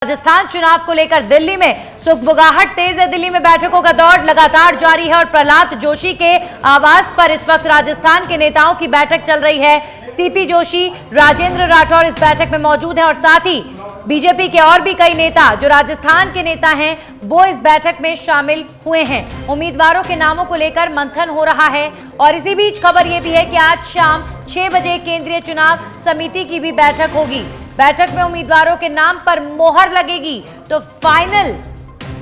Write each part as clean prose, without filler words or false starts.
राजस्थान चुनाव को लेकर दिल्ली में सुगबुगाहट तेज है। दिल्ली में बैठकों का दौर लगातार जारी है और प्रहलाद जोशी के आवास पर इस वक्त राजस्थान के नेताओं की बैठक चल रही है। सीपी जोशी, राजेंद्र राठौर इस बैठक में मौजूद हैं और साथ ही बीजेपी के और भी कई नेता जो राजस्थान के नेता हैं वो इस बैठक में शामिल हुए हैं। उम्मीदवारों के नामों को लेकर मंथन हो रहा है और इसी बीच खबर यह भी है कि आज शाम 6 बजे केंद्रीय चुनाव समिति की भी बैठक होगी। बैठक में उम्मीदवारों के नाम पर मोहर लगेगी। तो फाइनल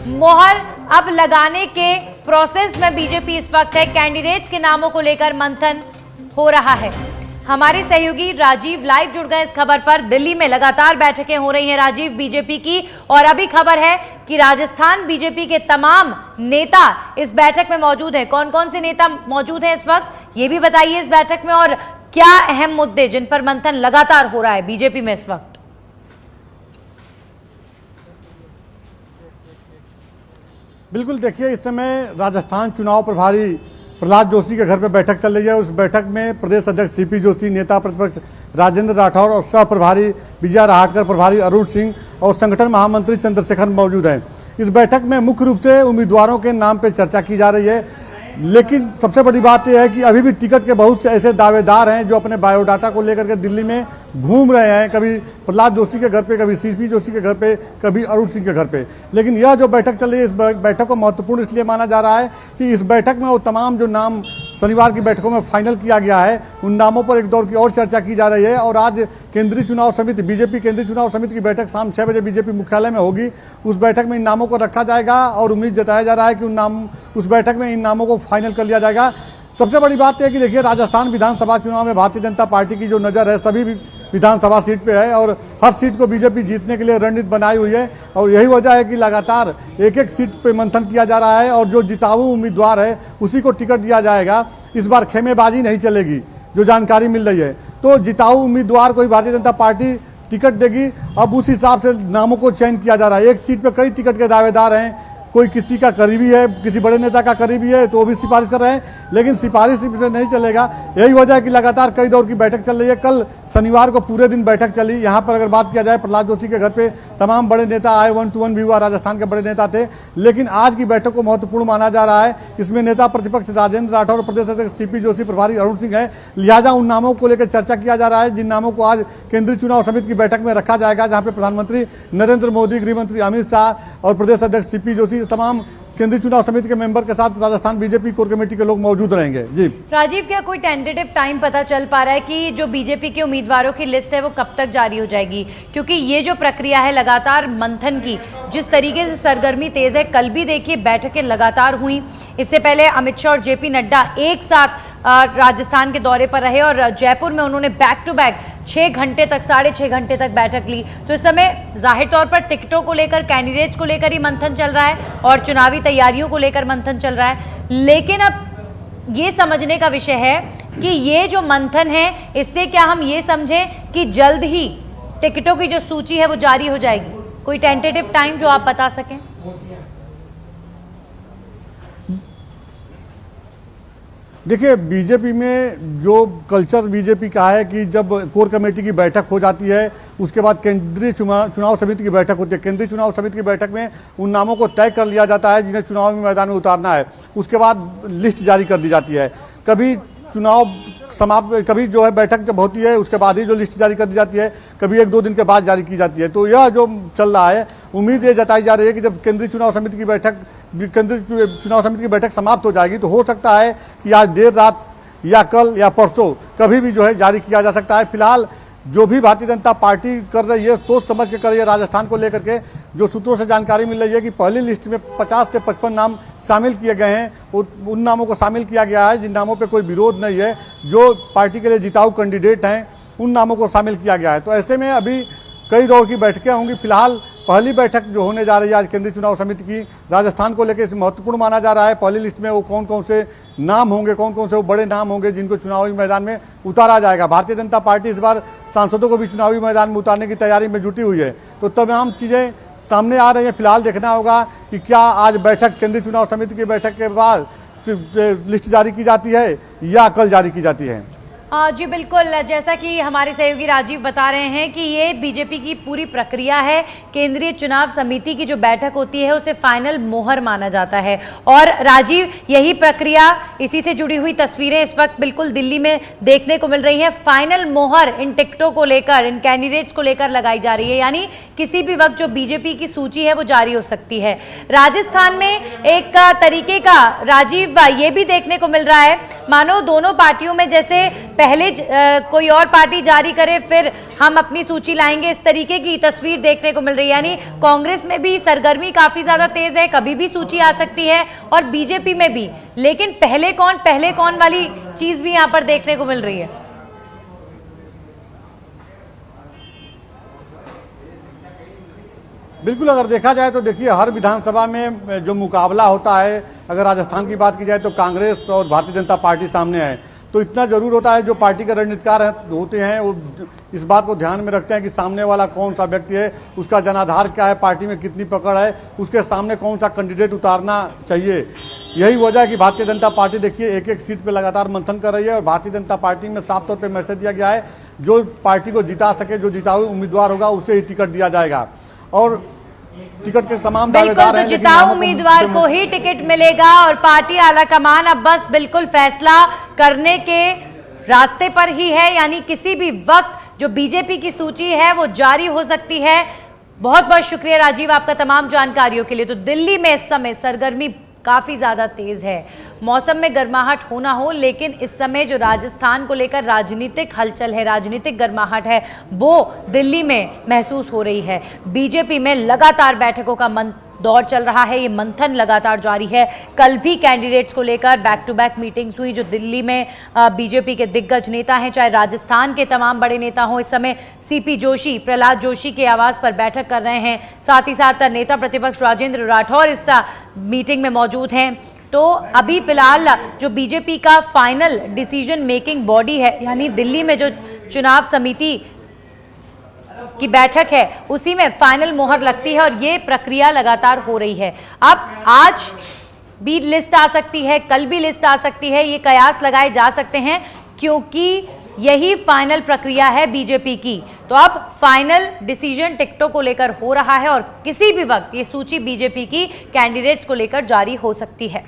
मोहर अब लगाने के प्रोसेस में बीजेपी इस वक्त है। कैंडिडेट्स के नामों को लेकर मंथन हो रहा है। हमारे सहयोगी राजीव लाइव जुड़ गए इस खबर पर। दिल्ली में लगातार बैठकें हो रही हैं राजीव बीजेपी की, और अभी खबर है कि राजस्थान बीजेपी के तमाम नेता इस बैठक में मौजूद हैं। कौन कौन से नेता मौजूद हैं इस वक्त, ये भी बताइए इस बैठक में, और क्या अहम मुद्दे जिन पर मंथन लगातार हो रहा है बीजेपी में इस वक्त। बिल्कुल, देखिए इस समय राजस्थान चुनाव प्रभारी प्रहलाद जोशी के घर पर बैठक चल रही है। उस बैठक में प्रदेश अध्यक्ष सीपी जोशी, नेता प्रतिपक्ष राजेंद्र राठौर और सह प्रभारी विजय राहटकर, प्रभारी अरुण सिंह और संगठन महामंत्री चंद्रशेखर मौजूद हैं। इस बैठक में मुख्य रूप से उम्मीदवारों के नाम पर चर्चा की जा रही है, लेकिन सबसे बड़ी बात यह है कि अभी भी टिकट के बहुत से ऐसे दावेदार हैं जो अपने बायोडाटा को लेकर के दिल्ली में घूम रहे हैं, कभी प्रहलाद जोशी के घर पे, कभी सीपी जोशी के घर पे, कभी अरुण सिंह के घर पे। लेकिन यह जो बैठक चल रही है, इस बैठक को महत्वपूर्ण इसलिए माना जा रहा है कि इस बैठक में वो तमाम जो नाम शनिवार की बैठकों में फाइनल किया गया है, उन नामों पर एक दौर की और चर्चा की जा रही है। और आज केंद्रीय चुनाव समिति, बीजेपी केंद्रीय चुनाव समिति की बैठक शाम 6 बजे बीजेपी मुख्यालय में होगी। उस बैठक में इन नामों को रखा जाएगा और उम्मीद जताया जा रहा है कि उस बैठक में इन नामों को फाइनल कर लिया जाएगा। सबसे बड़ी बात है कि देखिए, राजस्थान विधानसभा चुनाव में भारतीय जनता पार्टी की जो नज़र है सभी विधानसभा सीट पे है और हर सीट को बीजेपी जीतने के लिए रणनीति बनाई हुई है। और यही वजह है कि लगातार एक एक सीट पे मंथन किया जा रहा है और जो जिताऊ उम्मीदवार है उसी को टिकट दिया जाएगा। इस बार खेमेबाजी नहीं चलेगी, जो जानकारी मिल रही है। तो जिताऊ उम्मीदवार को ही भारतीय जनता पार्टी टिकट देगी। अब उस हिसाब से नामों को चयन किया जा रहा है। एक सीट पर कई टिकट के दावेदार हैं, कोई किसी का करीबी है, किसी बड़े नेता का करीबी है, तो वो भी सिफारिश कर रहे हैं, लेकिन सिफारिश से नहीं चलेगा। यही वजह है कि लगातार कई दौर की बैठक चल रही है। कल शनिवार को पूरे दिन बैठक चली। यहाँ पर अगर बात किया जाए, प्रहलाद जोशी के घर पे तमाम बड़े नेता आए, 1-to-1 भी हुआ, राजस्थान के बड़े नेता थे। लेकिन आज की बैठक को महत्वपूर्ण माना जा रहा है। इसमें नेता प्रतिपक्ष राजेंद्र राठौर और प्रदेश अध्यक्ष सीपी जोशी, प्रभारी अरुण सिंह है। लिहाजा उन नामों को लेकर चर्चा किया जा रहा है जिन नामों को आज केंद्रीय चुनाव समिति की बैठक में रखा जाएगा, जहाँ पे प्रधानमंत्री नरेंद्र मोदी, गृह मंत्री अमित शाह और प्रदेश अध्यक्ष सीपी जोशी, तमाम केंद्रीय चुनाव समिति के मेंबर के साथ राजस्थान बीजेपी कोर कमेटी के लोग मौजूद रहेंगे। जी राजीव, क्या कोई टेंटेटिव टाइम पता चल पा रहा है कि जो बीजेपी के उम्मीदवारों की लिस्ट है वो कब तक जारी हो जाएगी? क्योंकि ये जो प्रक्रिया है लगातार मंथन की, जिस तरीके से सरगर्मी तेज है, कल भी देखिए बैठकें लगातार हुई। इससे पहले अमित शाह और जेपी नड्डा एक साथ राजस्थान के दौरे पर रहे और जयपुर में उन्होंने बैक टू बैक 6 घंटे तक, 6.5 घंटे तक बैठक ली। तो इस समय जाहिर तौर पर टिकटों को लेकर, कैंडिडेट्स को लेकर ही मंथन चल रहा है और चुनावी तैयारियों को लेकर मंथन चल रहा है। लेकिन अब ये समझने का विषय है कि ये जो मंथन है, इससे क्या हम ये समझें कि जल्द ही टिकटों की जो सूची है वो जारी हो जाएगी? कोई टेंटेटिव टाइम जो आप बता सकें? देखिए, बीजेपी में जो कल्चर बीजेपी का है कि जब कोर कमेटी की बैठक हो जाती है उसके बाद केंद्रीय चुनाव समिति की बैठक होती है। केंद्रीय चुनाव समिति की बैठक में उन नामों को तय कर लिया जाता है जिन्हें चुनाव में मैदान में उतारना है। उसके बाद लिस्ट जारी कर दी जाती है। कभी चुनाव समाप्त, कभी जो है बैठक जब होती है उसके बाद ही जो लिस्ट जारी कर दी जाती है, कभी 1-2 दिन के बाद जारी की जाती है। तो यह जो चल रहा है, उम्मीद ये जताई जा रही है कि जब केंद्रीय चुनाव समिति की बैठक समाप्त हो जाएगी तो हो सकता है कि आज देर रात या कल या परसों कभी भी जो है जारी किया जा सकता है। फिलहाल जो भी भारतीय जनता पार्टी कर रही है, सोच समझ के कर रही है राजस्थान को लेकर के, जो सूत्रों से जानकारी मिल रही है कि पहली लिस्ट में 50 से 55 नाम शामिल किए गए हैं। उन नामों को शामिल किया गया है जिन नामों पे कोई विरोध नहीं है, जो पार्टी के लिए जिताऊ कैंडिडेट हैं, उन नामों को शामिल किया गया है। तो ऐसे में अभी कई दौर की बैठकें होंगी। फिलहाल पहली बैठक जो होने जा रही है आज केंद्रीय चुनाव समिति की, राजस्थान को लेकर इसे महत्वपूर्ण माना जा रहा है। पहली लिस्ट में वो कौन कौन से नाम होंगे, कौन कौन से वो बड़े नाम होंगे जिनको चुनावी मैदान में उतारा जाएगा। भारतीय जनता पार्टी इस बार सांसदों को भी चुनावी मैदान में उतारने की तैयारी में जुटी हुई है। तो तमाम चीज़ें सामने आ रही हैं। फिलहाल देखना होगा कि क्या आज बैठक, केंद्रीय चुनाव समिति की बैठक के बाद लिस्ट जारी की जाती है या कल जारी की जाती है। जी बिल्कुल, जैसा कि हमारे सहयोगी राजीव बता रहे हैं कि ये बीजेपी की पूरी प्रक्रिया है। केंद्रीय चुनाव समिति की जो बैठक होती है उसे फाइनल मोहर माना जाता है। और राजीव, यही प्रक्रिया, इसी से जुड़ी हुई तस्वीरें इस वक्त बिल्कुल दिल्ली में देखने को मिल रही हैं। फाइनल मोहर इन टिकटों को लेकर, इन कैंडिडेट्स को लेकर लगाई जा रही है, यानी किसी भी वक्त जो बीजेपी की सूची है वो जारी हो सकती है। राजस्थान में एक तरीके का राजीव ये भी देखने को मिल रहा है, मानो दोनों पार्टियों में जैसे पहले कोई और पार्टी जारी करे फिर हम अपनी सूची लाएंगे, इस तरीके की तस्वीर देखने को मिल रही है। यानी कांग्रेस में भी सरगर्मी काफी ज्यादा तेज है, कभी भी सूची आ सकती है, और बीजेपी में भी। लेकिन पहले कौन वाली चीज भी यहां पर देखने को मिल रही है। बिल्कुल, अगर देखा जाए तो देखिए, हर विधानसभा में जो मुकाबला होता है, अगर राजस्थान की बात की जाए तो कांग्रेस और भारतीय जनता पार्टी सामने है, तो इतना जरूर होता है जो पार्टी के रणनीतिकार होते हैं वो इस बात को ध्यान में रखते हैं कि सामने वाला कौन सा व्यक्ति है, उसका जनाधार क्या है, पार्टी में कितनी पकड़ है, उसके सामने कौन सा कैंडिडेट उतारना चाहिए। यही वजह है कि भारतीय जनता पार्टी देखिए एक एक सीट पर लगातार मंथन कर रही है। और भारतीय जनता पार्टी में साफ तौर पर मैसेज दिया गया है, जो पार्टी को जिता सके, जो जिताऊ उम्मीदवार होगा उसे ही टिकट दिया जाएगा। और टिकट के तमाम दावेदार हैं, तो जिताऊ उम्मीदवार को ही टिकट मिलेगा और पार्टी आलाकमान अब बस बिल्कुल फैसला करने के रास्ते पर ही है। यानी किसी भी वक्त जो बीजेपी की सूची है वो जारी हो सकती है। बहुत बहुत शुक्रिया राजीव आपका तमाम जानकारियों के लिए। तो दिल्ली में इस समय सरगर्मी काफी ज्यादा तेज है। मौसम में गर्माहट होना हो, लेकिन इस समय जो राजस्थान को लेकर राजनीतिक हलचल है, राजनीतिक गर्माहट है, वो दिल्ली में महसूस हो रही है। बीजेपी में लगातार बैठकों का दौर चल रहा है, ये मंथन लगातार जारी है। कल भी कैंडिडेट्स को लेकर बैक टू बैक मीटिंग्स हुई। जो दिल्ली में बीजेपी के दिग्गज नेता हैं, चाहे राजस्थान के तमाम बड़े नेता हों, इस समय सीपी जोशी, प्रहलाद जोशी के आवास पर बैठक कर रहे हैं। साथ ही साथ नेता प्रतिपक्ष राजेंद्र राठौर इस मीटिंग में मौजूद हैं। तो अभी फिलहाल जो बीजेपी का फाइनल डिसीजन मेकिंग बॉडी है, यानी दिल्ली में जो चुनाव समिति की बैठक है, उसी में फाइनल मोहर लगती है और ये प्रक्रिया लगातार हो रही है। अब आज भी लिस्ट आ सकती है, कल भी लिस्ट आ सकती है, ये कयास लगाए जा सकते हैं, क्योंकि यही फाइनल प्रक्रिया है बीजेपी की। तो अब फाइनल डिसीजन टिकटों को लेकर हो रहा है और किसी भी वक्त ये सूची बीजेपी की कैंडिडेट्स को लेकर जारी हो सकती है।